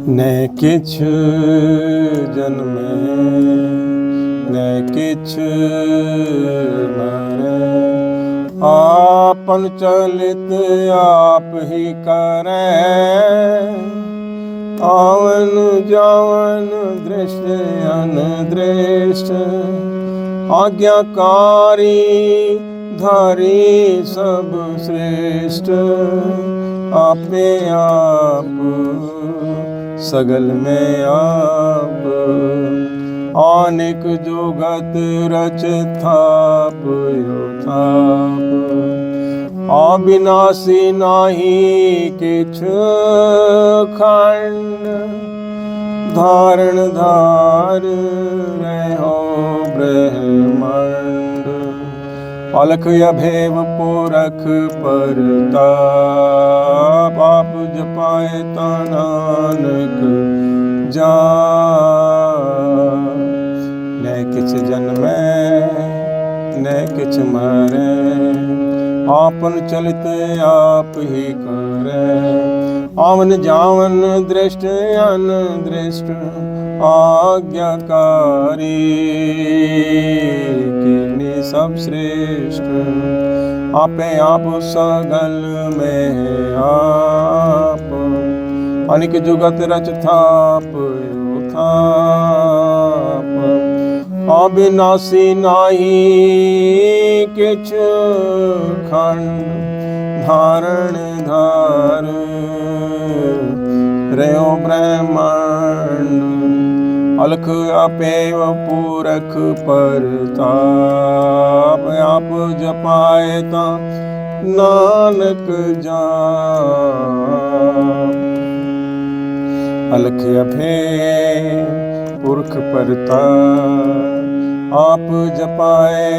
न किछ जन्मे न किछ मरे, आपन चलित आप ही करे। आवन जावन दृष्ट अनदृष्ट, आज्ञाकारी धारी सब श्रेष्ठ। आपे आप सगल में आप, अनेक जुगत रच थाप यो थाप। अविनाशी नाही किछ खंड, धारण धार रहो ब्रह्मांड। अलख अभेव पुरख परताप, आप जपाए ता नानक जाप। न किछ जन्मे न किछ मरे, आपन चलित आप ही करे। आवन जावन दृष्ट अनदृष्ट, आज्ञाकारी कीर्ति सब श्रेष्ठ। आपे आप सगल में आप, अनेक जुगत रच थाप यो थाप। अविनाशी नाही किछ खंड, धारण धार रहो ब्रह्मांड। अलख अपेव पुरख परताप, आप जपाए ता नानक जाप। अलख अपेव पुरख परताप, आप जपाए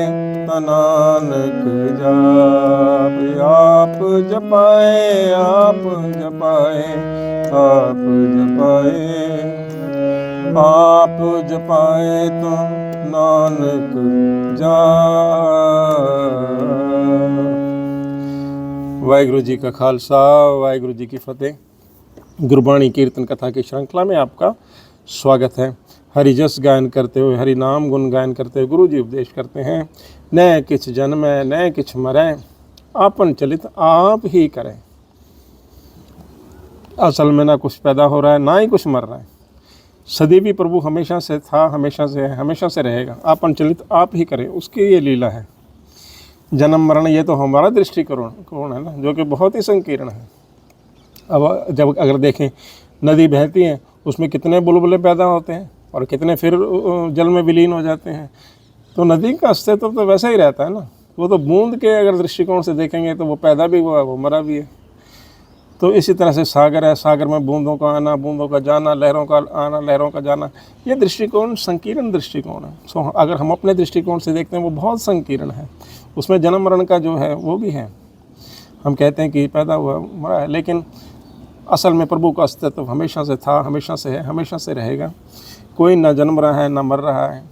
ता नानक जाप। आप जपाए आप जपाए आप जपाए, आप जपाए तो नानक जाप। वाहिगुरु जी का खालसा, वाहिगुरु जी की फतेह। गुरबाणी कीर्तन कथा की श्रृंखला में आपका स्वागत है। हरि जस गायन करते हुए, हरि नाम गुण गायन करते हुए गुरु जी उपदेश करते हैं। न किछ जन्मै न किछ मरै, आपन चलित आप ही करें। असल में ना कुछ पैदा हो रहा है ना ही कुछ मर रहा है। सदैव प्रभु हमेशा से था, हमेशा से है, हमेशा से रहेगा। आपन चलित आप ही करें, उसकी ये लीला है। जन्म मरण ये तो हमारा दृष्टिकोण है ना, जो कि बहुत ही संकीर्ण है। अब जब अगर देखें, नदी बहती है, उसमें कितने बुलबुले पैदा होते हैं और कितने फिर जल में विलीन हो जाते हैं। तो नदी का अस्तित्व तो वैसा ही रहता है ना। वो तो बूंद के अगर दृष्टिकोण से देखेंगे तो वो पैदा भी हुआ, वो मरा भी है। तो इसी तरह से सागर है, सागर में बूंदों का आना, बूंदों का जाना, लहरों का आना, लहरों का जाना। ये दृष्टिकोण संकीर्ण दृष्टिकोण है। सो अगर हम अपने दृष्टिकोण से देखते हैं वो बहुत संकीर्ण है। उसमें जन्म मरण का जो है वो भी है। हम कहते हैं कि पैदा हुआ मरा है, लेकिन असल में प्रभु का अस्तित्व हमेशा से था, हमेशा से है, हमेशा से रहेगा। कोई ना जन्म रहा है ना मर रहा है।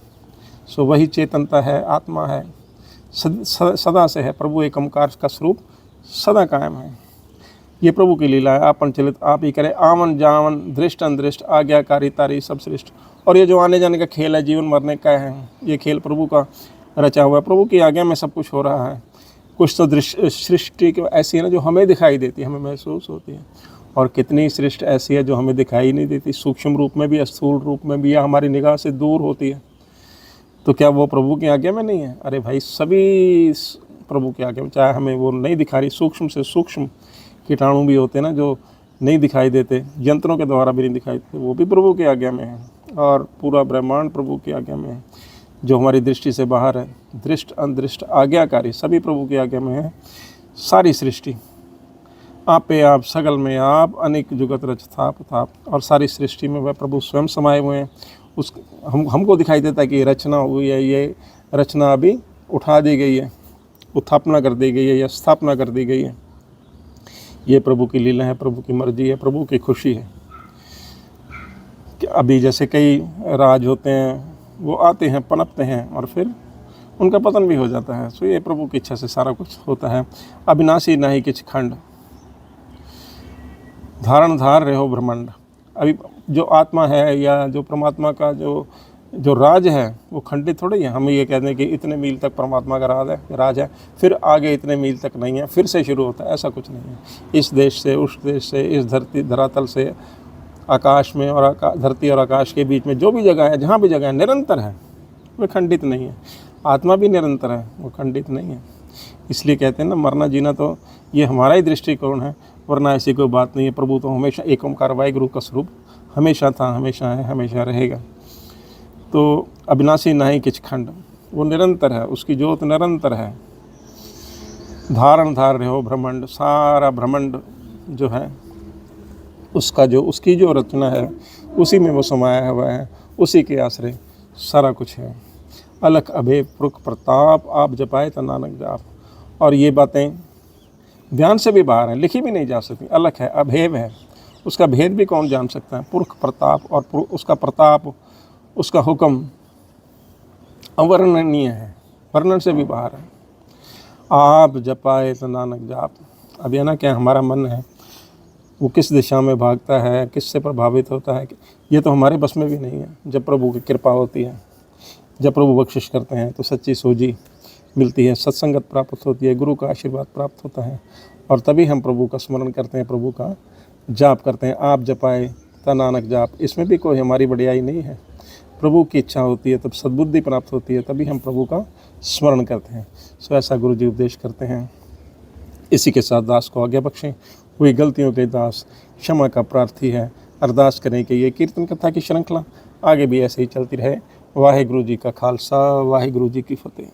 सो वही चेतनता है, आत्मा है, सदा से है। प्रभु एक ओंकार का स्वरूप सदा कायम है। ये प्रभु की लीला है। आपन चलित आप ही करे। आवन जावन दृष्ट अनदृष्ट, आज्ञाकारी तारी सब श्रेष्ठ। और ये जो आने जाने का खेल है, जीवन मरने का है, ये खेल प्रभु का रचा हुआ है। प्रभु की आज्ञा में सब कुछ हो रहा है। कुछ तो सृष्टि ऐसी है ना जो हमें दिखाई देती है, हमें महसूस होती है, और कितनी सृष्टि ऐसी है जो हमें दिखाई नहीं देती, सूक्ष्म रूप में भी, स्थूल रूप में भी, या हमारी निगाह से दूर होती है। तो क्या वो प्रभु की आज्ञा में नहीं है? अरे भाई, सभी प्रभु की आज्ञा में, चाहे हमें वो नहीं दिखा रही, सूक्ष्म से सूक्ष्म कीटाणु भी होते हैं ना जो नहीं दिखाई देते, यंत्रों के द्वारा भी नहीं दिखाई देते, वो भी प्रभु की आज्ञा में है। और पूरा ब्रह्मांड प्रभु की आज्ञा में है, जो हमारी दृष्टि से बाहर है। दृष्ट अनदृष्ट आज्ञाकारी सभी प्रभु की आज्ञा में है। सारी सृष्टि आपे आप सगल में आप, अनेक जुगत रच थाप। और सारी सृष्टि में वह प्रभु स्वयं समाये हुए हैं। उस हमको दिखाई देता है कि रचना हुई है, ये रचना अभी उठा दी गई है, उत्थापना कर दी गई है या स्थापना कर दी गई है। ये प्रभु की लीला है, प्रभु की मर्जी है, प्रभु की खुशी है। कि अभी जैसे कई राज होते हैं, वो आते हैं, पनपते हैं और फिर उनका पतन भी हो जाता है। सो ये प्रभु की इच्छा से सारा कुछ होता है। अविनाशी नाही किछ खंड, धारण धार रहो ब्रह्मांड। अभी जो आत्मा है या जो परमात्मा का जो राज है वो खंडित थोड़ी है। हम ये कहते हैं कि इतने मील तक परमात्मा का राज है, फिर आगे इतने मील तक नहीं है, फिर से शुरू होता है, ऐसा कुछ नहीं है। इस देश से उस देश से, इस धरातल से, आकाश में और धरती और आकाश के बीच में जो भी जगह है, जहाँ भी जगह है, निरंतर है, वो खंडित नहीं है। आत्मा भी निरंतर है, वो खंडित नहीं है। इसलिए कहते हैं ना, मरना जीना तो ये हमारा ही दृष्टिकोण है, वरना ऐसी कोई बात नहीं है। प्रभु तो हमेशा एक ओंकार वाहिगुरु का स्वरूप हमेशा था, हमेशा है, हमेशा रहेगा। तो अविनाशी नहीं किछ खंड, वो निरंतर है, उसकी ज्योत निरंतर है। धारण धार रहो ब्रह्मांड, सारा ब्रह्मांड जो है उसकी जो रचना है उसी में वो समाया हुआ है, उसी के आश्रय सारा कुछ है। अलख अभेद पुरख प्रताप, आप जपाए तो नानक जाप। और ये बातें ध्यान से भी बाहर हैं, लिखी भी नहीं जा सकती। अलख है, अभेद है, उसका भेद भी कौन जान सकता है। पुरख प्रताप, और उसका प्रताप, उसका हुक्म अवर्णनीय है, वर्णन से भी बाहर है। आप जपाए तो नानक जाप। अब यह ना क्या हमारा मन है वो किस दिशा में भागता है, किससे प्रभावित होता है, ये तो हमारे बस में भी नहीं है। जब प्रभु की कृपा होती है, जब प्रभु बख्शिश करते हैं तो सच्ची सूझी मिलती है, सत्संगत प्राप्त होती है, गुरु का आशीर्वाद प्राप्त होता है, और तभी हम प्रभु का स्मरण करते हैं, प्रभु का जाप करते हैं। आप जपाए तो नानक जाप, इसमें भी कोई हमारी बढ़ियाई नहीं है। प्रभु की इच्छा होती है, तब सद्बुद्धि प्राप्त होती है, तभी हम प्रभु का स्मरण करते हैं। सो ऐसा गुरु जी उपदेश करते हैं। इसी के साथ दास को आज्ञा बख्शें। हुई गलतियों के दास क्षमा का प्रार्थी है। अरदास करें कि ये कीर्तन कथा की श्रृंखला आगे भी ऐसे ही चलती रहे। वाहिगुरु जी का खालसा, वाहिगुरु जी की फतेह।